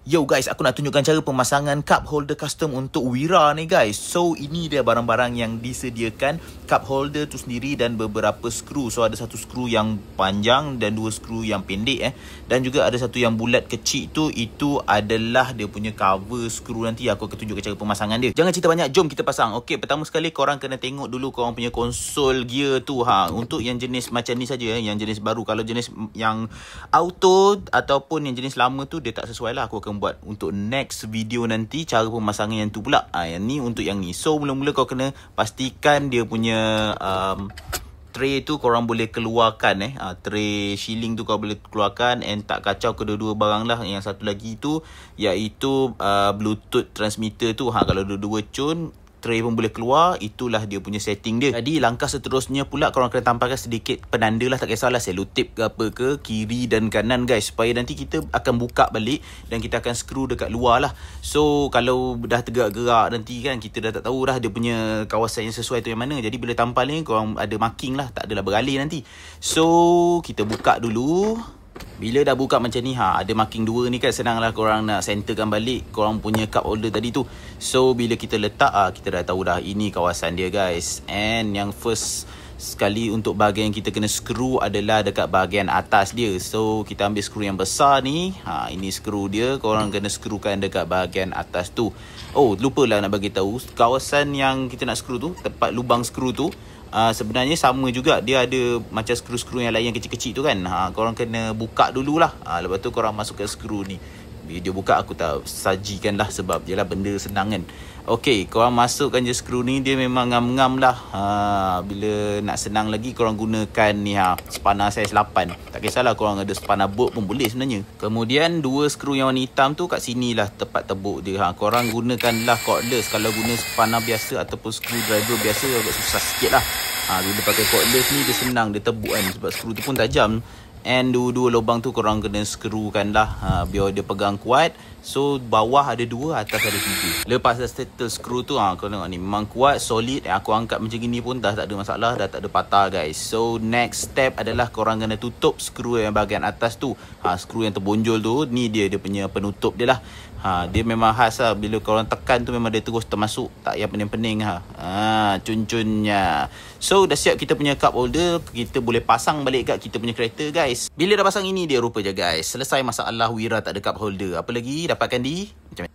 Yo guys, aku nak tunjukkan cara pemasangan cup holder custom untuk Wira ni guys. So ini dia barang-barang yang disediakan. Cup holder tu sendiri dan beberapa skru. So ada satu skru yang panjang dan dua skru yang pendek Dan juga ada satu yang bulat kecil tu. Itu adalah dia punya cover skru nanti. Aku akan tunjukkan cara pemasangan dia. Jangan cerita banyak, jom kita pasang. Okey, pertama sekali korang kena tengok dulu korang punya konsol gear tu Untuk yang jenis macam ni saja yang jenis baru. Kalau jenis yang auto ataupun yang jenis lama tu dia tak sesuai lah. Aku akan buat untuk next video nanti cara pemasangan yang tu pula. Yang ni untuk yang ni. So mula-mula kau kena pastikan dia punya tray tu korang boleh keluarkan tray shilling tu kau boleh keluarkan and tak kacau kedua-dua barang lah. Yang satu lagi tu iaitu Bluetooth transmitter tu. Kalau dua-dua cun, tray pun boleh keluar. Itulah dia punya setting dia. Jadi langkah seterusnya pula korang kena tampalkan sedikit penanda lah. Tak kisahlah selotip ke apa ke, kiri dan kanan guys, supaya nanti kita akan buka balik dan kita akan skru dekat luar lah. So kalau dah tergerak-gerak nanti kan, kita dah tak tahu dah dia punya kawasan yang sesuai tu yang mana. Jadi bila tampal ni korang ada marking lah, tak adalah beralih nanti. So kita buka dulu. Bila dah buka macam ni, ada marking 2 ni kan, senang lah korang nak centerkan balik korang punya cup holder tadi tu. So bila kita letak, kita dah tahu dah ini kawasan dia guys. And yang first sekali untuk bahagian yang kita kena skru adalah dekat bahagian atas dia. So kita ambil skru yang besar ni. Ini skru dia, korang kena skrukan dekat bahagian atas tu. Oh, lupalah nak bagi tahu, kawasan yang kita nak skru tu, tempat lubang skru tu, sebenarnya sama juga. Dia ada macam skru-skru yang lain yang kecil-kecil tu kan. Korang kena buka dululah. Lepas tu korang masukkan skru ni. Bila dia buka aku tak sajikan lah, sebab je lah benda senang kan. Okey, korang masukkan je skru ni. Dia memang ngam-ngam lah. Bila nak senang lagi korang gunakan ni spanner saiz 8. Tak kisahlah korang ada spanner bolt pun boleh sebenarnya. Kemudian dua skru yang warna hitam tu kat sini lah tempat tebuk dia. Korang gunakanlah cordless. Kalau guna spanner biasa ataupun screwdriver biasa agak susah sikit lah. Bila pakai cordless ni dia senang, dia tebuk kan, sebab skru tu pun tajam. And dua-dua lubang tu korang kena skrukan lah biar dia pegang kuat. So bawah ada 2, atas ada 3. Lepas dah settle skru tu, kau tengok ni memang kuat, solid. Aku angkat macam gini pun dah tak ada masalah, dah tak ada patah guys. So next step adalah korang kena tutup skru yang bahagian atas tu. Skru yang terbonjol tu, ni dia punya penutup dia lah. Dia memang khas lah. Bila korang tekan tu memang dia terus termasuk, tak payah pening-pening cun-cunnya. So dah siap kita punya cup holder. Kita boleh pasang balik kat kita punya kereta guys. Bila dah pasang ini dia rupa je guys, selesai masalah Wira tak ada cup holder. Apa lagi dapatkan di macam